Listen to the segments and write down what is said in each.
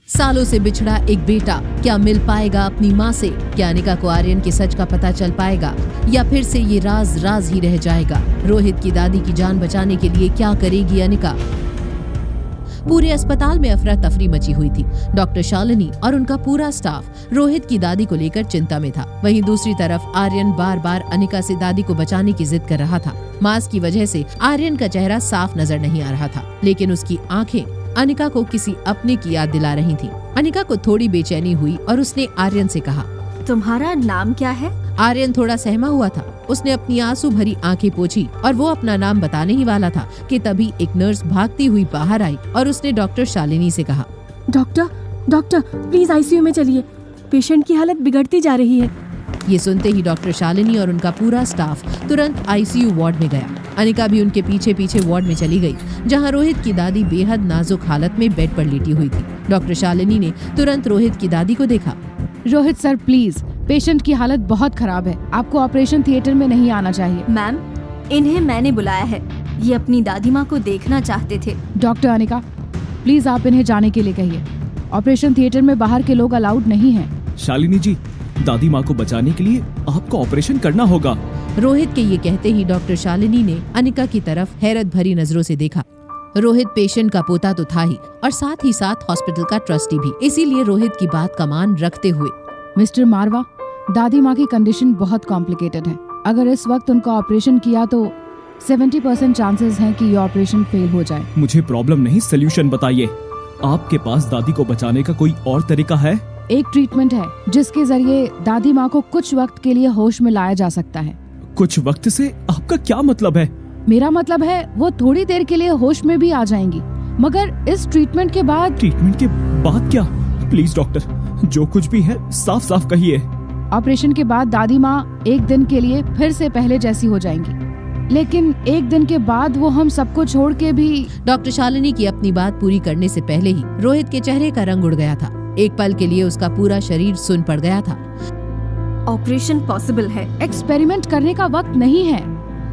सालों से बिछड़ा एक बेटा क्या मिल पाएगा अपनी माँ से? क्या अनिका को आर्यन के सच का पता चल पाएगा या फिर से ये राज राज ही रह जाएगा? रोहित की दादी की जान बचाने के लिए क्या करेगी अनिका? पूरे अस्पताल में अफरा तफरी मची हुई थी। डॉक्टर शालिनी और उनका पूरा स्टाफ रोहित की दादी को लेकर चिंता में था। वहीं दूसरी तरफ आर्यन बार बार अनिका से दादी को बचाने की जिद कर रहा था। मास्क की वजह से आर्यन का चेहरा साफ नजर नहीं आ रहा था, लेकिन उसकी आंखें अनिका को किसी अपने की याद दिला रही थी। अनिका को थोड़ी बेचैनी हुई और उसने आर्यन से कहा, तुम्हारा नाम क्या है? आर्यन थोड़ा सहमा हुआ था। उसने अपनी आंसू भरी आंखें पोंछी और वो अपना नाम बताने ही वाला था कि तभी एक नर्स भागती हुई बाहर आई और उसने डॉक्टर शालिनी से कहा, डॉक्टर प्लीज आईसीयू में चलिए, पेशेंट की हालत बिगड़ती जा रही है। ये सुनते ही डॉक्टर शालिनी और उनका पूरा स्टाफ तुरंत आईसीयू वार्ड में गया। अनिका भी उनके पीछे पीछे वार्ड में चली गई, जहां रोहित की दादी बेहद नाजुक हालत में बेड पर लेटी हुई थी। डॉक्टर शालिनी ने तुरंत रोहित की दादी को देखा। रोहित सर प्लीज, पेशेंट की हालत बहुत खराब है, आपको ऑपरेशन थिएटर में नहीं आना चाहिए। मैम, इन्हें मैंने बुलाया है, ये अपनी दादी माँ को देखना चाहते थे। डॉक्टर अनिका प्लीज आप इन्हें जाने के लिए कहिए, ऑपरेशन थिएटर में बाहर के लोग अलाउड नहीं हैं। शालिनी जी, दादी माँ को बचाने के लिए आपको ऑपरेशन करना होगा। रोहित के ये कहते ही डॉक्टर शालिनी ने अनिका की तरफ हैरत भरी नजरों से देखा। रोहित पेशेंट का पोता तो था ही और साथ ही साथ हॉस्पिटल का ट्रस्टी भी, इसीलिए रोहित की बात का मान रखते हुए, मिस्टर मारवा, दादी माँ की कंडीशन बहुत कॉम्प्लिकेटेड है। अगर इस वक्त उनका ऑपरेशन किया तो 70% चांसेस हैं कि ये ऑपरेशन फेल हो जाए। मुझे प्रॉब्लम नहीं, सोल्यूशन बताइए। आपके पास दादी को बचाने का कोई और तरीका है? एक ट्रीटमेंट है जिसके जरिए दादी माँ को कुछ वक्त के लिए होश में लाया जा सकता है। कुछ वक्त से आपका क्या मतलब है? मेरा मतलब है वो थोड़ी देर के लिए होश में भी आ जाएंगी, मगर इस ट्रीटमेंट के बाद। ट्रीटमेंट के बाद क्या? प्लीज डॉक्टर, जो कुछ भी है साफ साफ कहिए। ऑपरेशन के बाद दादी माँ एक दिन के लिए फिर से पहले जैसी हो जाएंगी, लेकिन एक दिन के बाद वो हम सबको छोड़ के भी। डॉक्टर शालिनी की अपनी बात पूरी करने से पहले ही रोहित के चेहरे का रंग उड़ गया था। एक पल के लिए उसका पूरा शरीर सुन्न पड़ गया था। ऑपरेशन पॉसिबल है। एक्सपेरिमेंट करने का वक्त नहीं है।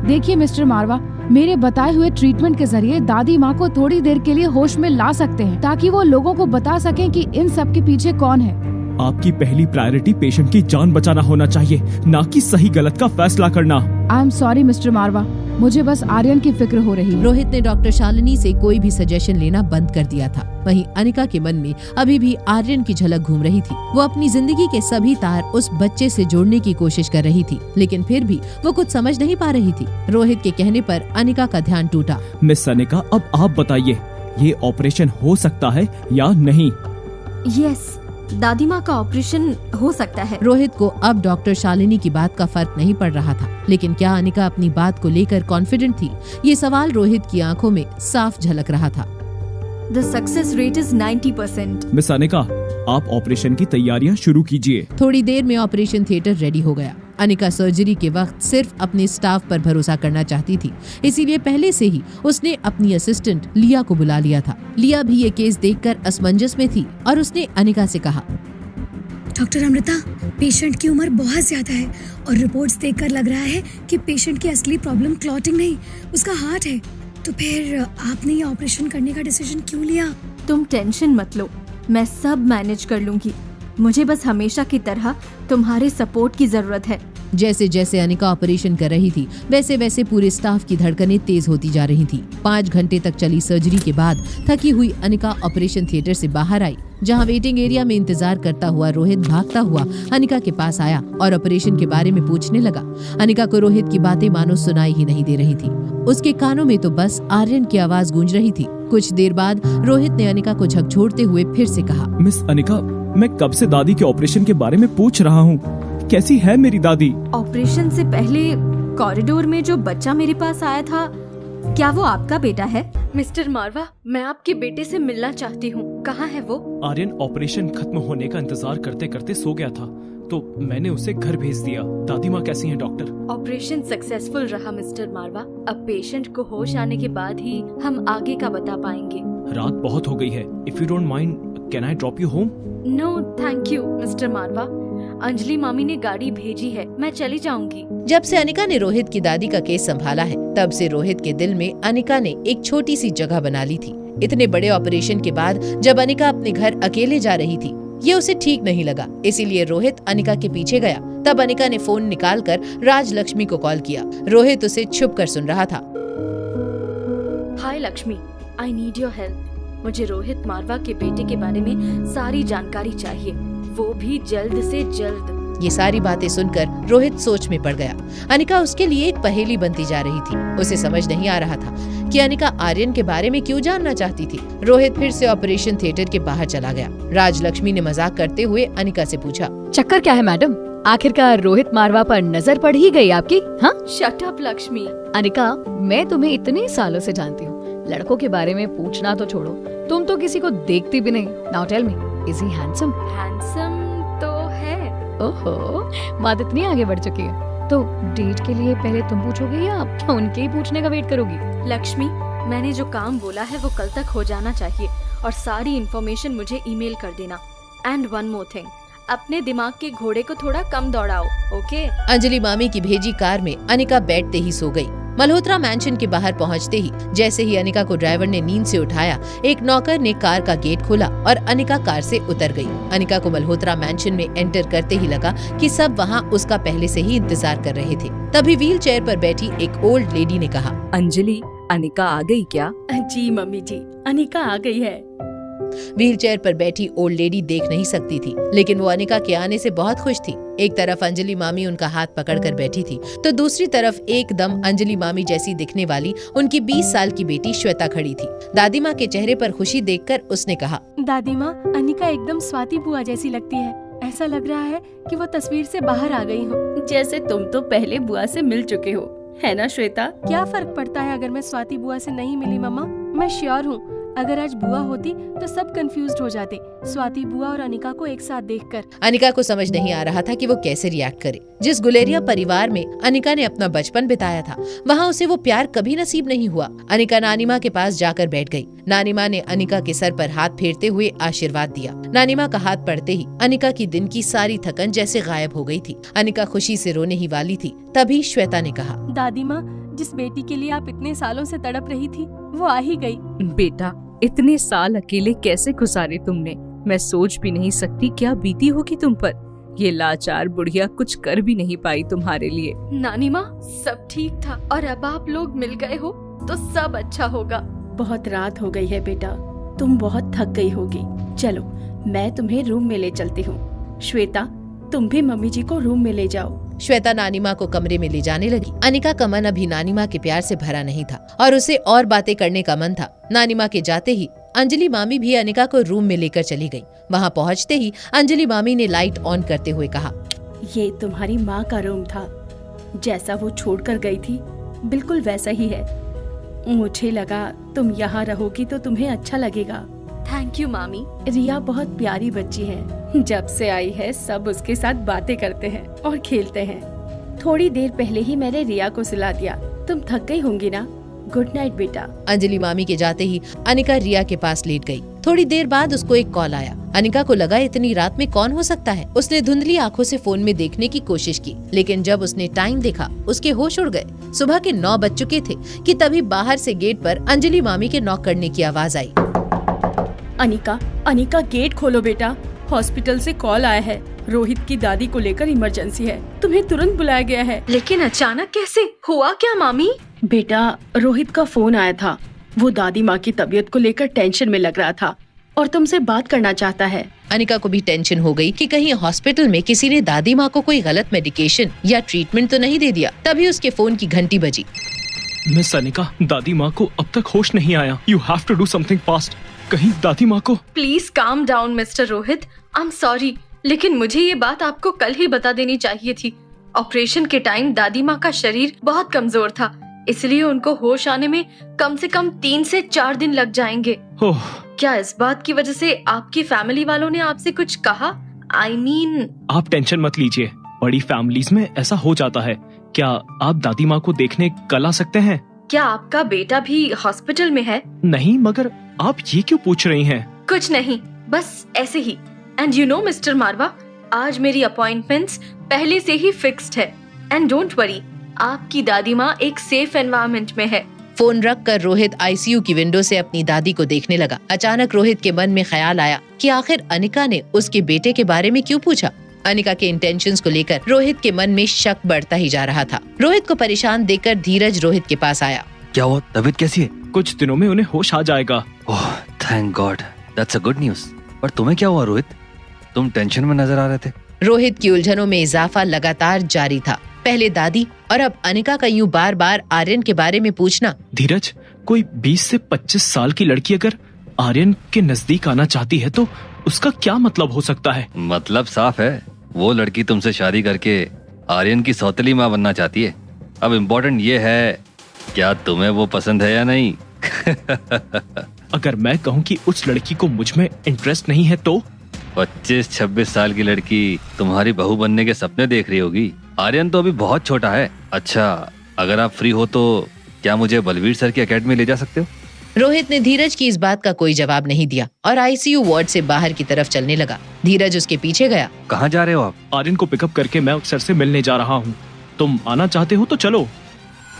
देखिए मिस्टर मारवा, मेरे बताए हुए ट्रीटमेंट के जरिए दादी माँ को थोड़ी देर के लिए होश में ला सकते हैं, ताकि वो लोगों को बता सकें कि इन सब के पीछे कौन है। आपकी पहली प्रायोरिटी पेशेंट की जान बचाना होना चाहिए, ना कि सही गलत का फैसला करना। आई एम सॉरी मिस्टर मारवा, मुझे बस आर्यन की फिक्र हो रही है। रोहित ने डॉक्टर शालिनी से कोई भी सजेशन लेना बंद कर दिया था। वहीं अनिका के मन में अभी भी आर्यन की झलक घूम रही थी। वो अपनी जिंदगी के सभी तार उस बच्चे से जोड़ने की कोशिश कर रही थी, लेकिन फिर भी वो कुछ समझ नहीं पा रही थी। रोहित के कहने पर अनिका का ध्यान टूटा। मिस अनिका, अब आप बताइए, ये ऑपरेशन हो सकता है या नहीं? यस, दादी माँ का ऑपरेशन हो सकता है। रोहित को अब डॉक्टर शालिनी की बात का फर्क नहीं पड़ रहा था, लेकिन क्या अनिका अपनी बात को लेकर कॉन्फिडेंट थी? ये सवाल रोहित की आंखों में साफ झलक रहा था। The success rate is 90%. Miss Anika, आप ऑपरेशन की तैयारियां शुरू कीजिए। थोड़ी देर में ऑपरेशन थिएटर रेडी हो गया। अनिका सर्जरी के वक्त सिर्फ अपने स्टाफ पर भरोसा करना चाहती थी, इसीलिए पहले से ही उसने अपनी असिस्टेंट लिया को बुला लिया था। लिया भी ये केस देखकर असमंजस में थी और उसने अनिका से कहा, डॉक्टर अमृता, पेशेंट की उम्र बहुत ज्यादा है और रिपोर्ट्स देखकर लग रहा है कि पेशेंट की असली प्रॉब्लम क्लॉटिंग नहीं, उसका हार्ट है। तो फिर आपने ये ऑपरेशन करने का डिसीजन क्यों लिया? तुम टेंशन मत लो, मैं सब मैनेज कर लूंगी। मुझे बस हमेशा की तरह तुम्हारे सपोर्ट की जरूरत है। जैसे जैसे अनिका ऑपरेशन कर रही थी, वैसे वैसे पूरे स्टाफ की धड़कनें तेज होती जा रही थी। 5 घंटे तक चली सर्जरी के बाद थकी हुई अनिका ऑपरेशन थिएटर से बाहर आई, जहां वेटिंग एरिया में इंतजार करता हुआ रोहित भागता हुआ अनिका के पास आया और ऑपरेशन के बारे में पूछने लगा। अनिका को रोहित की बातें मानो सुनाई ही नहीं दे रही थी। उसके कानों में तो बस आर्यन की आवाज गूंज रही थी। कुछ देर बाद रोहित ने अनिका को झकझोरते हुए फिर से कहा, मिस अनिका, मैं कब से दादी के ऑपरेशन के बारे में पूछ रहा हूँ। कैसी है मेरी दादी? ऑपरेशन से पहले कॉरिडोर में जो बच्चा मेरे पास आया था, क्या वो आपका बेटा है? मिस्टर मारवा, मैं आपके बेटे से मिलना चाहती हूँ। कहाँ है वो? आर्यन ऑपरेशन खत्म होने का इंतजार करते करते सो गया था, तो मैंने उसे घर भेज दिया। दादी माँ कैसी हैं डॉक्टर? ऑपरेशन सक्सेसफुल रहा मिस्टर मारवा। अब पेशेंट को होश आने के बाद ही हम आगे का बता पाएंगे। रात बहुत हो गई है। If you don't mind, can I drop you home? No thank you mister Marwah, Anjali मामी ने गाड़ी भेजी है, मैं चली जाऊंगी। जब से अनिका ने रोहित की दादी का केस संभाला है, तब से रोहित के दिल में अनिका ने एक छोटी सी जगह बना ली थी। इतने बड़े ऑपरेशन के बाद जब अनिका अपने घर अकेले जा रही थी, ये उसे ठीक नहीं लगा। इसीलिए रोहित अनिका के पीछे गया। तब अनिका ने फोन निकालकर राजलक्ष्मी को कॉल किया। रोहित उसे छुप कर सुन रहा था। Hi Lakshmi, I need your help. मुझे रोहित मारवा के बेटे के बारे में सारी जानकारी चाहिए, वो भी जल्द से जल्द। ये सारी बातें सुनकर रोहित सोच में पड़ गया। अनिका उसके लिए एक पहेली बनती जा रही थी। उसे समझ नहीं आ रहा था कि अनिका आर्यन के बारे में क्यों जानना चाहती थी। रोहित फिर से ऑपरेशन थिएटर के बाहर चला गया। राजलक्ष्मी ने मजाक करते हुए अनिका से पूछा, चक्कर क्या है मैडम? आखिरकार रोहित मारवा पर नजर पड़ ही गई आपकी? हाँ शट अप लक्ष्मी। अनिका, मैं तुम्हें इतने सालों से जानती हूँ, लड़कों के बारे में पूछना तो छोड़ो, तुम तो किसी को देखती भी नहीं। Now tell me, is he handsome? Handsome तो है। ओहो, बात इतनी आगे बढ़ चुकी है। तो डेट के लिए पहले तुम पूछोगे या उनके ही पूछने का वेट करोगी? लक्ष्मी, मैंने जो काम बोला है वो कल तक हो जाना चाहिए और सारी इन्फॉर्मेशन मुझे ईमेल कर देना। एंड वन मोर थिंग, अपने दिमाग के घोड़े को थोड़ा कम दौड़ाओ, ओके? अंजलि मामी की भेजी कार में अनिका बैठते ही सो गई। मल्होत्रा मैंशन के बाहर पहुंचते ही जैसे ही अनिका को ड्राइवर ने नींद से उठाया, एक नौकर ने कार का गेट खोला और अनिका कार से उतर गई। अनिका को मल्होत्रा मैंशन में एंटर करते ही लगा कि सब वहां उसका पहले से ही इंतजार कर रहे थे। तभी व्हील चेयर पर बैठी एक ओल्ड लेडी ने कहा, अंजलि, अनिका आ गई क्या? जी मम्मी जी, अनिका आ गई है। व्हील चेयर पर बैठी ओल्ड लेडी देख नहीं सकती थी, लेकिन वो अनिका के आने से बहुत खुश थी। एक तरफ अंजलि मामी उनका हाथ पकड़कर बैठी थी, तो दूसरी तरफ एकदम अंजलि मामी जैसी दिखने वाली उनकी 20 साल की बेटी श्वेता खड़ी थी। दादी माँ के चेहरे पर खुशी देखकर उसने कहा, दादी माँ, अनिका एकदम स्वाति बुआ जैसी लगती है। ऐसा लग रहा है कि वो तस्वीर से बाहर आ गई हो। जैसे तुम तो पहले बुआ से मिल चुके हो, है ना श्वेता? क्या फर्क पड़ता है अगर मैं स्वाति बुआ से नहीं मिली मम्मा? मैं श्योर हूँ अगर आज बुआ होती तो सब कंफ्यूज्ड हो जाते, स्वाति बुआ और अनिका को एक साथ देखकर। अनिका को समझ नहीं आ रहा था कि वो कैसे रिएक्ट करे। जिस गुलेरिया परिवार में अनिका ने अपना बचपन बिताया था, वहाँ उसे वो प्यार कभी नसीब नहीं हुआ। अनिका नानी माँ के पास जाकर बैठ गई। नानी माँ ने अनिका के सर पर हाथ फेरते हुए आशीर्वाद दिया। नानी माँ का हाथ पड़ते ही अनिका की दिन की सारी थकन जैसे गायब हो गई थी। अनिका खुशी से रोने ही वाली थी, तभी श्वेता ने कहा, दादी माँ, जिस बेटी के लिए आप इतने सालों से तड़प रही थी वो आ ही गई। बेटा, इतने साल अकेले कैसे गुजारे तुमने? मैं सोच भी नहीं सकती क्या बीती होगी तुम पर। ये लाचार बुढ़िया कुछ कर भी नहीं पाई तुम्हारे लिए। नानी माँ, सब ठीक था और अब आप लोग मिल गए हो तो सब अच्छा होगा। बहुत रात हो गई है बेटा, तुम बहुत थक गई होगी। चलो मैं तुम्हें रूम में ले चलती हूँ। श्वेता, तुम भी मम्मी जी को रूम में ले जाओ। श्वेता नानी माँ को कमरे में ले जाने लगी। अनिका का मन अभी नानी माँ के प्यार से भरा नहीं था और उसे और बातें करने का मन था। नानी माँ के जाते ही अंजलि मामी भी अनिका को रूम में लेकर चली गई। वहाँ पहुँचते ही अंजलि मामी ने लाइट ऑन करते हुए कहा, ये तुम्हारी माँ का रूम था, जैसा वो छोड़कर गई थी बिल्कुल वैसा ही है। मुझे लगा तुम यहाँ रहोगी तो तुम्हें अच्छा लगेगा। थैंक यू मामी। रिया बहुत प्यारी बच्ची है, जब से आई है सब उसके साथ बातें करते हैं और खेलते हैं। थोड़ी देर पहले ही मैंने रिया को सुला दिया, तुम थक गई होंगी ना? गुड नाइट बेटा। अंजलि मामी के जाते ही अनिका रिया के पास लेट गई। थोड़ी देर बाद उसको एक कॉल आया। अनिका को लगा इतनी रात में कौन हो सकता है। उसने धुंधली आंखों से फोन में देखने की कोशिश की, लेकिन जब उसने टाइम देखा उसके होश उड़ गए। सुबह के 9 बज चुके थे कि तभी बाहर से गेट पर अंजलि मामी के नॉक करने की आवाज आई। अनिका, अनिका गेट खोलो बेटा, हॉस्पिटल से कॉल आया है। रोहित की दादी को लेकर इमरजेंसी है, तुम्हें तुरंत बुलाया गया है। लेकिन अचानक कैसे हुआ क्या मामी? बेटा, रोहित का फोन आया था। वो दादी माँ की तबीयत को लेकर टेंशन में लग रहा था और तुमसे बात करना चाहता है। अनिका को भी टेंशन हो गई कि कहीं हॉस्पिटल में किसी ने दादी माँ को कोई गलत मेडिकेशन या ट्रीटमेंट तो नहीं दे दिया। तभी उसके फोन की घंटी बजी। मिस अनिका, दादी माँ को अब तक होश नहीं आया। You have to do something fast. कहीं दादी माँ को। Please calm down mister Rohit, I am sorry, लेकिन मुझे ये बात आपको कल ही बता देनी चाहिए थी। ऑपरेशन के टाइम दादी माँ का शरीर बहुत कमजोर था, इसलिए उनको होश आने में कम से कम 3 से 4 दिन लग जाएंगे। ओह, क्या इस बात की वजह से आपकी फैमिली वालों ने आपसे कुछ कहा? आई मीन आप टेंशन मत लीजिए, बड़ी फैमिलीज में ऐसा हो जाता है। क्या आप दादी माँ को देखने कल आ सकते हैं? क्या आपका बेटा भी हॉस्पिटल में है? नहीं, मगर आप ये क्यों पूछ रही हैं? कुछ नहीं, बस ऐसे ही। एंड यू नो मिस्टर मारवा, आज मेरी अपॉइंटमेंट्स पहले से ही फिक्स्ड है। एंड डोंट वरी, आपकी दादी माँ एक सेफ एनवायरनमेंट में है। फोन रखकर रोहित आईसीयू की विंडो से अपनी दादी को देखने लगा। अचानक रोहित के मन में ख्याल आया कि आखिर अनिका ने उसके बेटे के बारे में क्यों पूछा। अनिका के इंटेंशंस को लेकर रोहित के मन में शक बढ़ता ही जा रहा था। रोहित को परेशान देखकर धीरज रोहित के पास आया। क्या हुआ, तबीयत कैसी है? कुछ दिनों में उन्हें होश आ जाएगा। Oh thank God, that's a good news. पर तुम्हें क्या हुआ रोहित? तुम टेंशन में नजर आ रहे थे। रोहित की उलझनों में इजाफा लगातार जारी था। पहले दादी और अब अनिका का यूं बार बार आर्यन के बारे में पूछना। धीरज, कोई 20 से 25 साल की लड़की अगर आर्यन के नजदीक आना चाहती है तो उसका क्या मतलब हो सकता है? मतलब साफ है, वो लड़की तुमसे शादी करके आर्यन की सौतेली माँ बनना चाहती है। अब इम्पोर्टेंट ये है, क्या तुम्हें वो पसंद है या नहीं? अगर मैं कहूँ कि उस लड़की को मुझ में इंटरेस्ट नहीं है तो? 25-26 साल की लड़की तुम्हारी बहू बनने के सपने देख रही होगी। आर्यन तो अभी बहुत छोटा है। अच्छा, अगर आप फ्री हो तो क्या मुझे बलवीर सर की एकेडमी ले जा सकते हो? रोहित ने धीरज की इस बात का कोई जवाब नहीं दिया और आईसीयू वार्ड से बाहर की तरफ चलने लगा। धीरज उसके पीछे गया। कहाँ जा रहे हो आप? आर्यन को पिकअप करके मैं सर से मिलने जा रहा हूँ। तुम आना चाहते हो तो चलो।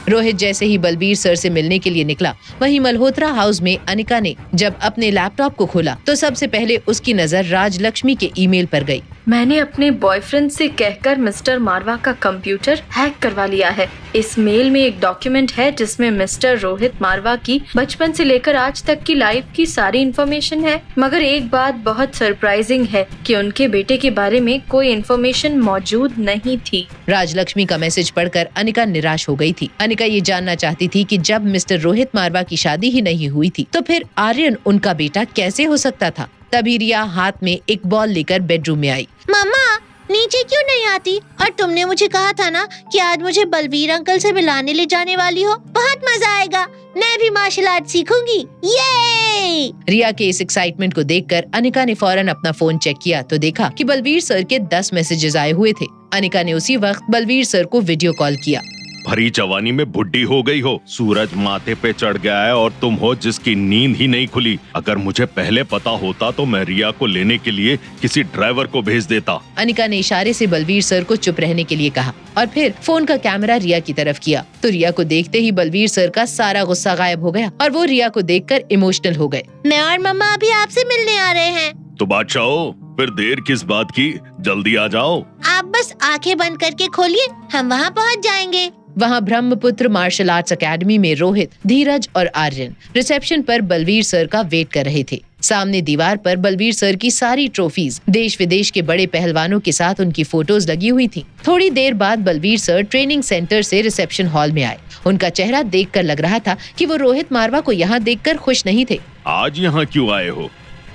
रोहित जैसे ही बलबीर सर से मिलने के लिए निकला, वहीं मल्होत्रा हाउस में अनिका ने जब अपने लैपटॉप को खोला तो सबसे पहले उसकी नजर राजलक्ष्मी के ईमेल पर गई। मैंने अपने बॉयफ्रेंड से कहकर मिस्टर मारवा का कंप्यूटर हैक करवा लिया है। इस मेल में एक डॉक्यूमेंट है जिसमें मिस्टर रोहित मारवा की बचपन से लेकर आज तक की लाइफ की सारी इन्फॉर्मेशन है। मगर एक बात बहुत सरप्राइजिंग है कि उनके बेटे के बारे में कोई इन्फॉर्मेशन मौजूद नहीं थी। राजलक्ष्मी का मैसेज पढ़कर अनिका निराश हो गई थी। अनिका ये जानना चाहती थी कि जब मिस्टर रोहित मारवा की शादी ही नहीं हुई थी तो फिर आर्यन उनका बेटा कैसे हो सकता था। तभी रिया हाथ में एक बॉल लेकर बेडरूम में आई। मम्मा, नीचे क्यों नहीं आती? और तुमने मुझे कहा था ना कि आज मुझे बलवीर अंकल से मिलाने ले जाने वाली हो। बहुत मजा आएगा, मैं भी मार्शल आर्ट सीखूंगी। ये रिया के इस एक्साइटमेंट को देखकर अनिका ने फौरन अपना फोन चेक किया तो देखा कि बलवीर सर के 10 मैसेजेस आए हुए थे। अनिका ने उसी वक्त बलवीर सर को वीडियो कॉल किया। भरी जवानी में बुढ़ी हो गई हो, सूरज माथे पे चढ़ गया है और तुम हो जिसकी नींद ही नहीं खुली। अगर मुझे पहले पता होता तो मैं रिया को लेने के लिए किसी ड्राइवर को भेज देता। अनिका ने इशारे से बलवीर सर को चुप रहने के लिए कहा और फिर फोन का कैमरा रिया की तरफ किया तो रिया को देखते ही बलवीर सर का सारा गुस्सा गायब हो गया और वो रिया को देखकर इमोशनल हो गए। मैं और मम्मा अभी आपसे मिलने आ रहे हैं। तो बादशाह, फिर देर किस बात की, जल्दी आ जाओ। आप बस आंखें बंद करके खोलिए, हम वहाँ पहुँच जाएंगे। वहाँ ब्रह्मपुत्र मार्शल आर्ट्स एकेडमी में रोहित, धीरज और आर्यन रिसेप्शन पर बलवीर सर का वेट कर रहे थे। सामने दीवार पर बलवीर सर की सारी ट्रॉफीज, देश विदेश के बड़े पहलवानों के साथ उनकी फोटोज लगी हुई थी। थोड़ी देर बाद बलवीर सर ट्रेनिंग सेंटर से रिसेप्शन हॉल में आए। उनका चेहरा देखकर लग रहा था कि वो रोहित मारवा को यहाँ देखकर खुश नहीं थे। आज यहाँ क्यों आए हो?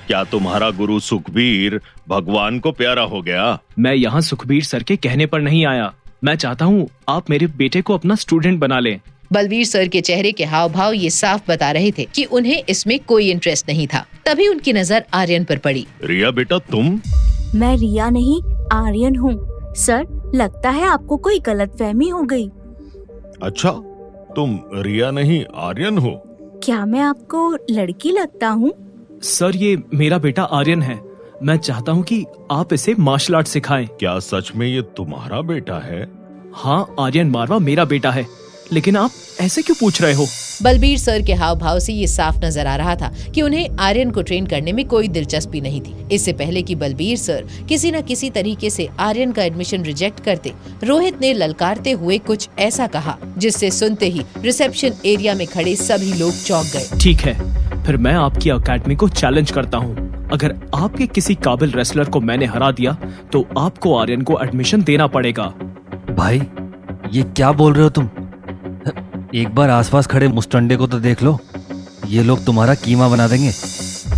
क्या तुम्हारा गुरु सुखबीर भगवान को प्यारा हो गया? मैं यहाँ सुखबीर सर के कहने पर नहीं आया। मैं चाहता हूँ आप मेरे बेटे को अपना स्टूडेंट बना लें। बलवीर सर के चेहरे के हाव भाव ये साफ बता रहे थे कि उन्हें इसमें कोई इंटरेस्ट नहीं था। तभी उनकी नजर आर्यन पर पड़ी। रिया बेटा, तुम? मैं रिया नहीं, आर्यन हूँ। सर, लगता है आपको कोई गलतफहमी हो गई। अच्छा, तुम रिया नहीं आर्यन हो? क्या मैं आपको लड़की लगता हूँ? सर, ये मेरा बेटा आर्यन है। मैं चाहता हूँ कि आप इसे मार्शल आर्ट सिखाएं। क्या सच में ये तुम्हारा बेटा है? हाँ, आर्यन मारवा मेरा बेटा है। लेकिन आप ऐसे क्यों पूछ रहे हो? बलबीर सर के हाव भाव से ये साफ नजर आ रहा था कि उन्हें आर्यन को ट्रेन करने में कोई दिलचस्पी नहीं थी। इससे पहले कि बलबीर सर किसी न किसी तरीके से आर्यन का एडमिशन रिजेक्ट करते, रोहित ने ललकारते हुए कुछ ऐसा कहा जिससे सुनते ही रिसेप्शन एरिया में खड़े सभी लोग चौंक गए। ठीक है, फिर मैं आपकी अकेडमी को चैलेंज करता हूँ। अगर आपके किसी काबिल रेसलर को मैंने हरा दिया तो आपको आर्यन को एडमिशन देना पड़ेगा। भाई, ये क्या बोल रहे हो तुम? एक बार आसपास खड़े मुस्टंडे को तो देख लो, ये लोग तुम्हारा कीमा बना देंगे।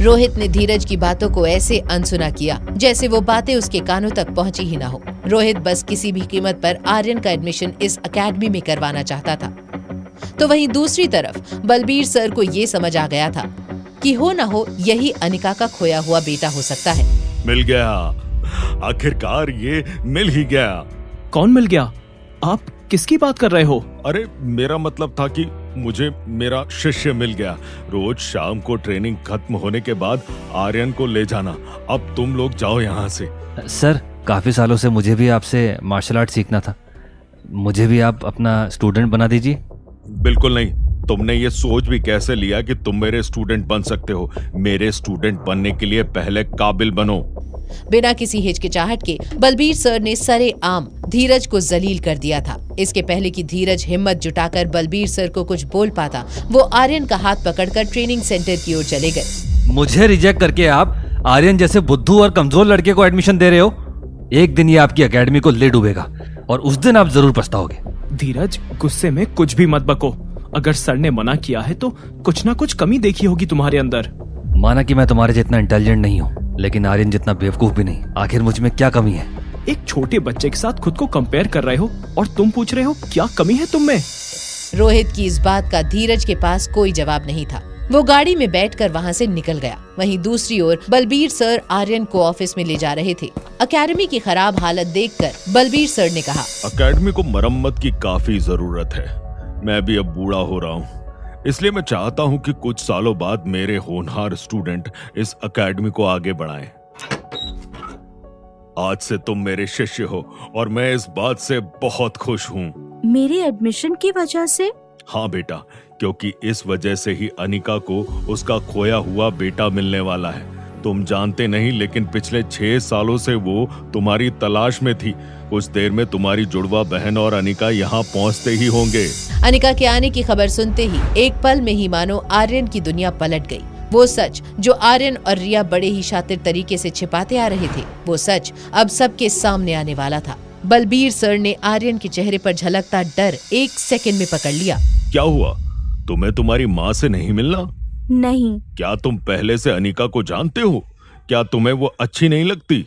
रोहित ने धीरज की बातों को ऐसे अनसुना किया जैसे वो बातें उसके कानों तक पहुंची ही ना हो। रोहित बस किसी भी कीमत पर आर्यन का एडमिशन इस अकेडमी में करवाना चाहता था। तो वहीं दूसरी तरफ बलबीर सर को ये समझ आ गया था कि हो ना हो यही अनिका का खोया हुआ बेटा हो सकता है। मिल गया, आखिरकार ये मिल ही गया। कौन मिल गया? आप किसकी बात कर रहे हो? अरे, मेरा मतलब था कि मुझे मेरा शिष्य मिल गया। रोज शाम को ट्रेनिंग खत्म होने के बाद आर्यन को ले जाना। अब तुम लोग जाओ यहाँ से। सर, काफी सालों से मुझे भी आपसे मार्शल आर्ट सीखना था। मुझे भी आप अपना स्टूडेंट बना दीजिए। बिल्कुल नहीं, तुमने ये सोच भी कैसे लिया कि तुम मेरे स्टूडेंट बन सकते हो? मेरे स्टूडेंट बनने के लिए पहले काबिल बनो। बिना किसी हिचकिचाहट के बलबीर सर ने सरेआम धीरज को जलील कर दिया था। इसके पहले कि धीरज हिम्मत जुटाकर बलबीर सर को कुछ बोल पाता, वो आर्यन का हाथ पकड़कर ट्रेनिंग सेंटर की ओर चले गए। मुझे रिजेक्ट करके आप आर्यन जैसे बुद्धू और कमजोर लड़के को एडमिशन दे रहे हो? एक दिन ये आपकी एकेडमी को ले डूबेगा और उस दिन आप जरूर पछताओगे। धीरज, गुस्से में कुछ भी मत बको। अगर सर ने मना किया है तो कुछ ना कुछ कमी देखी होगी तुम्हारे अंदर। माना कि मैं तुम्हारे जितना इंटेलिजेंट नहीं हूँ, लेकिन आर्यन जितना बेवकूफ भी नहीं। आखिर मुझ में क्या कमी है? एक छोटे बच्चे के साथ खुद को कंपेयर कर रहे हो और तुम पूछ रहे हो क्या कमी है तुम में? रोहित की इस बात का धीरज के पास कोई जवाब नहीं था। वो गाड़ी में बैठकर वहाँ से निकल गया। वहीं दूसरी ओर बलबीर सर आर्यन को ऑफिस में ले जा रहे थे। अकेडमी की खराब हालत देखकर बलबीर सर ने कहा, अकेडमी को मरम्मत की काफी जरूरत है। मैं भी अब बूढ़ा हो रहा हूँ, इसलिए मैं चाहता हूँ कि कुछ सालों बाद मेरे होनहार स्टूडेंट इस अकेडमी को आगे बढ़ाएं। आज से तुम मेरे शिष्य हो और मैं इस बात से बहुत खुश हूँ। मेरे एडमिशन की वजह से? हाँ बेटा, क्योंकि इस वजह से ही अनिका को उसका खोया हुआ बेटा मिलने वाला है। तुम जानते नहीं, लेकिन पिछले 6 सालों से वो तुम्हारी तलाश में थी। कुछ देर में तुम्हारी जुड़वा बहन और अनिका यहाँ पहुँचते ही होंगे। अनिका के आने की खबर सुनते ही एक पल में ही मानो आर्यन की दुनिया पलट गई। वो सच जो आर्यन और रिया बड़े ही शातिर तरीके से छिपाते आ रहे थे, वो सच अब सबके सामने आने वाला था। बलबीर सर ने आर्यन के चेहरे पर झलकता डर 1 सेकंड में पकड़ लिया। क्या हुआ? तुम्हें तुम्हारी माँ से नहीं मिलना? नहीं। क्या तुम पहले से अनिका को जानते हो? क्या तुम्हें वो अच्छी नहीं लगती?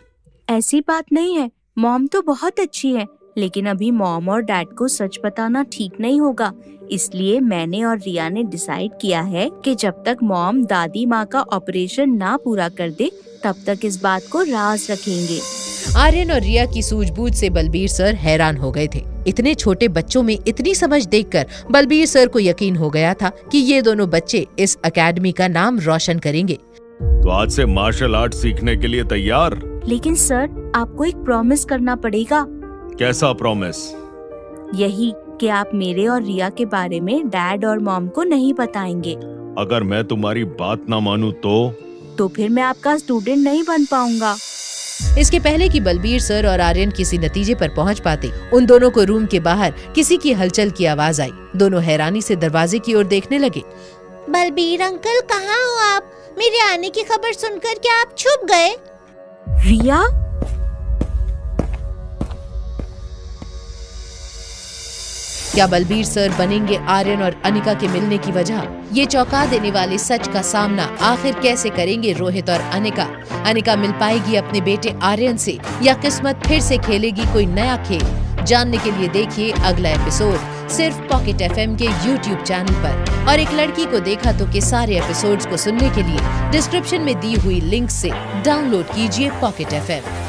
ऐसी बात नहीं है, मॉम तो बहुत अच्छी है, लेकिन अभी मॉम और डैड को सच बताना ठीक नहीं होगा। इसलिए मैंने और रिया ने डिसाइड किया है कि जब तक मॉम दादी माँ का ऑपरेशन ना पूरा कर दे, तब तक इस बात को राज रखेंगे। आर्यन और रिया की सूझबूझ से बलबीर सर हैरान हो गए थे। इतने छोटे बच्चों में इतनी समझ देखकर बलबीर सर को यकीन हो गया था कि ये दोनों बच्चे इस अकेडमी का नाम रोशन करेंगे। तो आज से मार्शल आर्ट सीखने के लिए तैयार? लेकिन सर, आपको एक प्रॉमिस करना पड़ेगा। कैसा प्रॉमिस? यही कि आप मेरे और रिया के बारे में डैड और मॉम को नहीं बताएंगे। अगर मैं तुम्हारी बात ना मानूं तो फिर मैं आपका स्टूडेंट नहीं बन पाऊंगा। इसके पहले कि बलबीर सर और आर्यन किसी नतीजे पर पहुंच पाते, उन दोनों को रूम के बाहर किसी की हलचल की आवाज आई। दोनों हैरानी से दरवाजे की ओर देखने लगे। बलबीर अंकल, कहाँ हो आप? मेरे आने की खबर सुनकर क्या आप छुप गए? रिया? क्या बलबीर सर बनेंगे आर्यन और अनिका के मिलने की वजह? ये चौंका देने वाले सच का सामना आखिर कैसे करेंगे रोहित और अनिका? अनिका मिल पाएगी अपने बेटे आर्यन से या किस्मत फिर से खेलेगी कोई नया खेल? जानने के लिए देखिए अगला एपिसोड सिर्फ पॉकेट एफएम के YouTube चैनल पर। और एक लड़की को देखा तो के सारे एपिसोड्स को सुनने के लिए डिस्क्रिप्शन में दी हुई लिंक से डाउनलोड कीजिए पॉकेट एफएम।